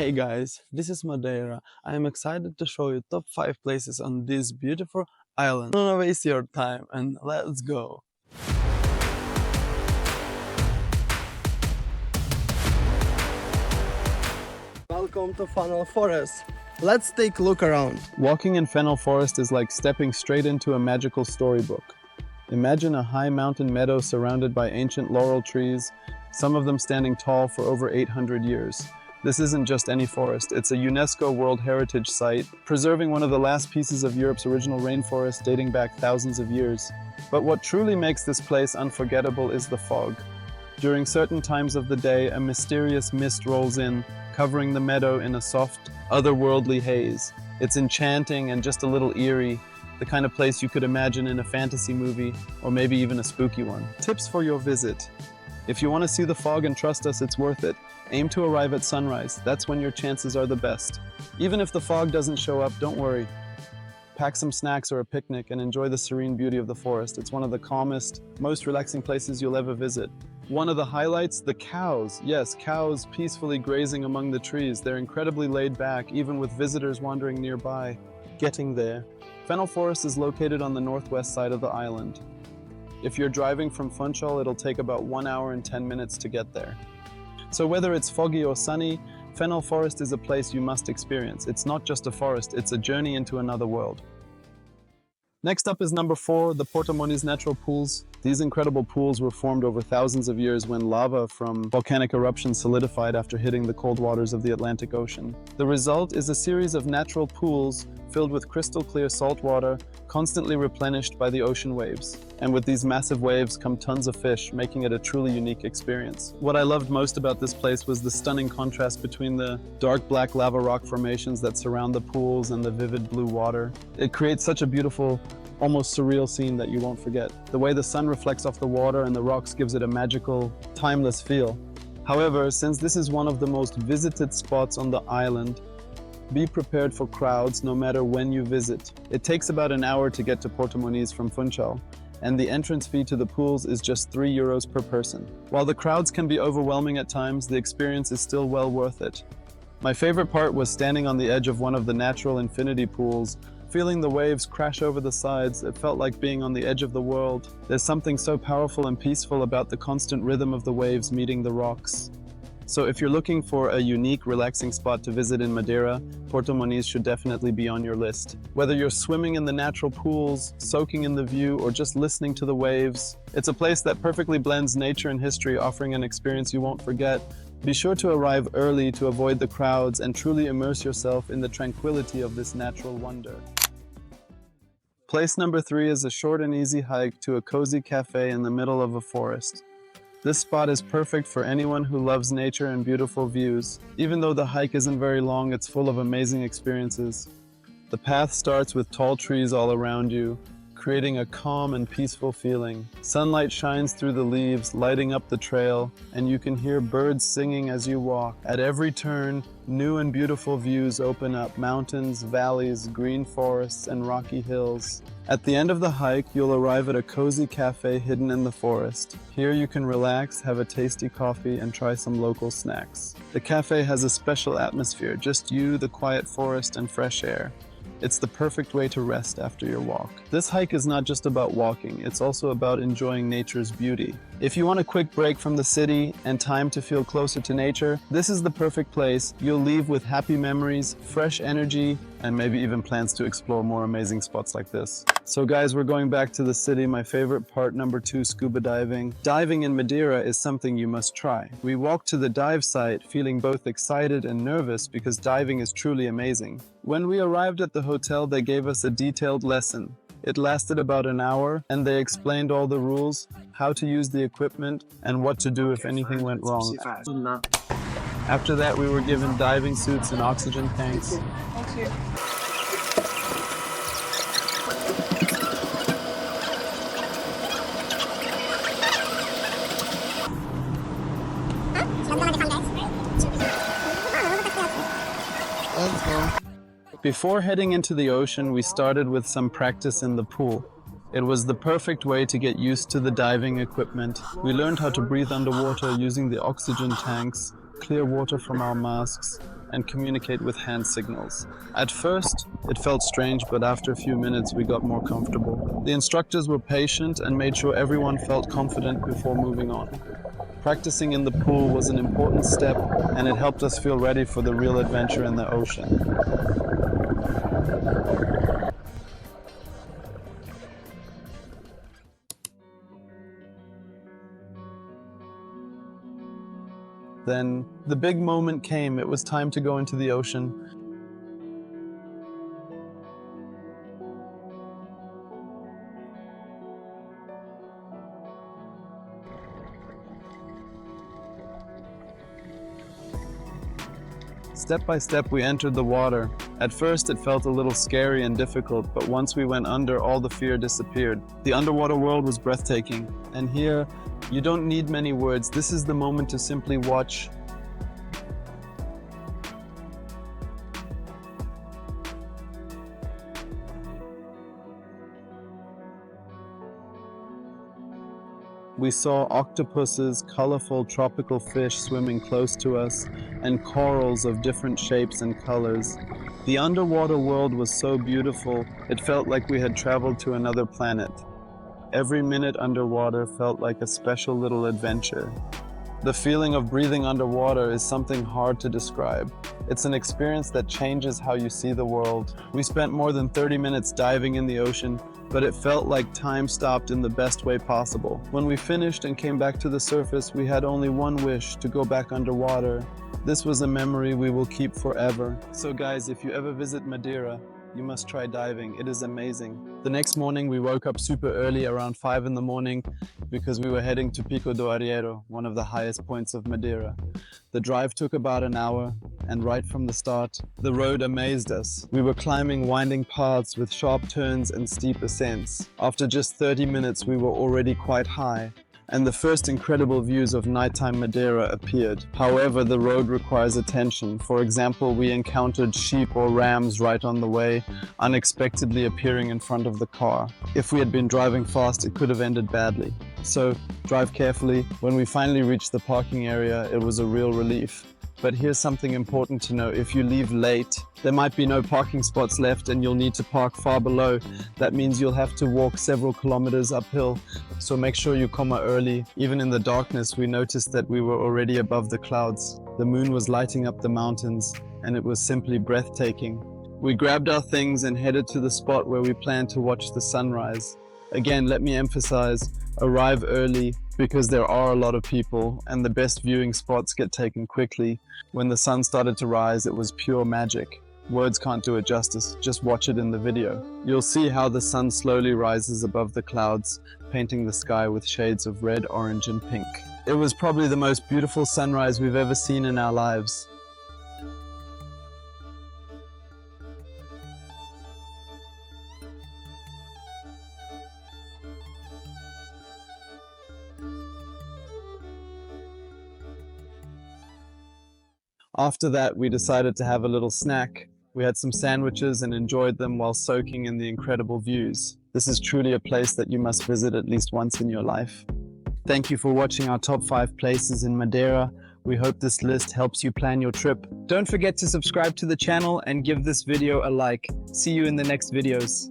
Hey guys, this is Madeira. I am excited to show you top 5 places on this beautiful island. Don't waste your time and let's go! Welcome to Fanal Forest. Let's take a look around. Walking in Fanal Forest is like stepping straight into a magical storybook. Imagine a high mountain meadow surrounded by ancient laurel trees, some of them standing tall for over 800 years. This isn't just any forest, it's a UNESCO World Heritage Site, preserving one of the last pieces of Europe's original rainforest dating back thousands of years. But what truly makes this place unforgettable is the fog. During certain times of the day, a mysterious mist rolls in, covering the meadow in a soft, otherworldly haze. It's enchanting and just a little eerie, the kind of place you could imagine in a fantasy movie, or maybe even a spooky one. Tips for your visit. If you want to see the fog and trust us, it's worth it. Aim to arrive at sunrise. That's when your chances are the best. Even if the fog doesn't show up, don't worry. Pack some snacks or a picnic and enjoy the serene beauty of the forest. It's one of the calmest, most relaxing places you'll ever visit. One of the highlights, the cows. Yes, cows peacefully grazing among the trees. They're incredibly laid back, even with visitors wandering nearby. Getting there. Fanal Forest is located on the northwest side of the island. If you're driving from Funchal, it'll take about 1 hour and 10 minutes to get there. So whether it's foggy or sunny, Fanal Forest is a place you must experience. It's not just a forest, it's a journey into another world. Next up is number 4, the Porto Moniz natural pools. These incredible pools were formed over thousands of years when lava from volcanic eruptions solidified after hitting the cold waters of the Atlantic Ocean. The result is a series of natural pools filled with crystal clear salt water, constantly replenished by the ocean waves. And with these massive waves come tons of fish, making it a truly unique experience. What I loved most about this place was the stunning contrast between the dark black lava rock formations that surround the pools and the vivid blue water. It creates such a beautiful, almost surreal scene that you won't forget. The way the sun reflects off the water and the rocks gives it a magical, timeless feel. However, since this is one of the most visited spots on the island, be prepared for crowds no matter when you visit. It takes about an hour to get to Porto Moniz from Funchal, and the entrance fee to the pools is just €3 per person. While the crowds can be overwhelming at times, the experience is still well worth it. My favorite part was standing on the edge of one of the natural infinity pools, feeling the waves crash over the sides. It felt like being on the edge of the world. There's something so powerful and peaceful about the constant rhythm of the waves meeting the rocks. So if you're looking for a unique, relaxing spot to visit in Madeira, Porto Moniz should definitely be on your list. Whether you're swimming in the natural pools, soaking in the view, or just listening to the waves, it's a place that perfectly blends nature and history, offering an experience you won't forget. Be sure to arrive early to avoid the crowds and truly immerse yourself in the tranquility of this natural wonder. Place number 3 is a short and easy hike to a cozy cafe in the middle of a forest. This spot is perfect for anyone who loves nature and beautiful views. Even though the hike isn't very long, it's full of amazing experiences. The path starts with tall trees all around you, creating a calm and peaceful feeling. Sunlight shines through the leaves, lighting up the trail, and you can hear birds singing as you walk. At every turn, new and beautiful views open up: mountains, valleys, green forests, and rocky hills. At the end of the hike, you'll arrive at a cozy cafe hidden in the forest. Here you can relax, have a tasty coffee, and try some local snacks. The cafe has a special atmosphere, just you, the quiet forest, and fresh air. It's the perfect way to rest after your walk. This hike is not just about walking, it's also about enjoying nature's beauty. If you want a quick break from the city and time to feel closer to nature, this is the perfect place. You'll leave with happy memories, fresh energy, and maybe even plans to explore more amazing spots like this. So guys, we're going back to the city. My favorite part, number 2, scuba diving. Diving in Madeira is something you must try. We walked to the dive site feeling both excited and nervous because diving is truly amazing. When we arrived at the hotel, they gave us a detailed lesson. It lasted about an hour, and they explained all the rules, how to use the equipment, and what to do if anything went wrong. After that, we were given diving suits and oxygen tanks. Before heading into the ocean, we started with some practice in the pool. It was the perfect way to get used to the diving equipment. We learned how to breathe underwater using the oxygen tanks, clear water from our masks, and communicate with hand signals. At first, it felt strange, but after a few minutes, we got more comfortable. The instructors were patient and made sure everyone felt confident before moving on. Practicing in the pool was an important step, and it helped us feel ready for the real adventure in the ocean. Then, the big moment came. It was time to go into the ocean. Step by step, we entered the water. At first, it felt a little scary and difficult, but once we went under, all the fear disappeared. The underwater world was breathtaking. And here, you don't need many words. This is the moment to simply watch. We saw octopuses, colorful tropical fish swimming close to us, and corals of different shapes and colors. The underwater world was so beautiful, it felt like we had traveled to another planet. Every minute underwater felt like a special little adventure. The feeling of breathing underwater is something hard to describe. It's an experience that changes how you see the world. We spent more than 30 minutes diving in the ocean, but it felt like time stopped in the best way possible. When we finished and came back to the surface, we had only one wish: to go back underwater. This was a memory we will keep forever. So guys, if you ever visit Madeira, you must try diving. It is amazing. The next morning, we woke up super early, around 5 in the morning, because we were heading to Pico do Arieiro, one of the highest points of Madeira. The drive took about an hour, and right from the start, the road amazed us. We were climbing winding paths with sharp turns and steep ascents. After just 30 minutes, we were already quite high, and the first incredible views of nighttime Madeira appeared. However, the road requires attention. For example, we encountered sheep or rams right on the way, unexpectedly appearing in front of the car. If we had been driving fast, it could have ended badly. So, drive carefully. When we finally reached the parking area, it was a real relief. But here's something important to know. If you leave late, there might be no parking spots left and you'll need to park far below. That means you'll have to walk several kilometers uphill. So make sure you come early. Even in the darkness, we noticed that we were already above the clouds. The moon was lighting up the mountains, and it was simply breathtaking. We grabbed our things and headed to the spot where we planned to watch the sunrise. Again, let me emphasize, arrive early, because there are a lot of people and the best viewing spots get taken quickly. When the sun started to rise, it was pure magic. Words can't do it justice, just watch it in the video. You'll see how the sun slowly rises above the clouds, painting the sky with shades of red, orange, and pink. It was probably the most beautiful sunrise we've ever seen in our lives. After that, we decided to have a little snack. We had some sandwiches and enjoyed them while soaking in the incredible views. This is truly a place that you must visit at least once in your life. Thank you for watching our top 5 places in Madeira. We hope this list helps you plan your trip. Don't forget to subscribe to the channel and give this video a like. See you in the next videos.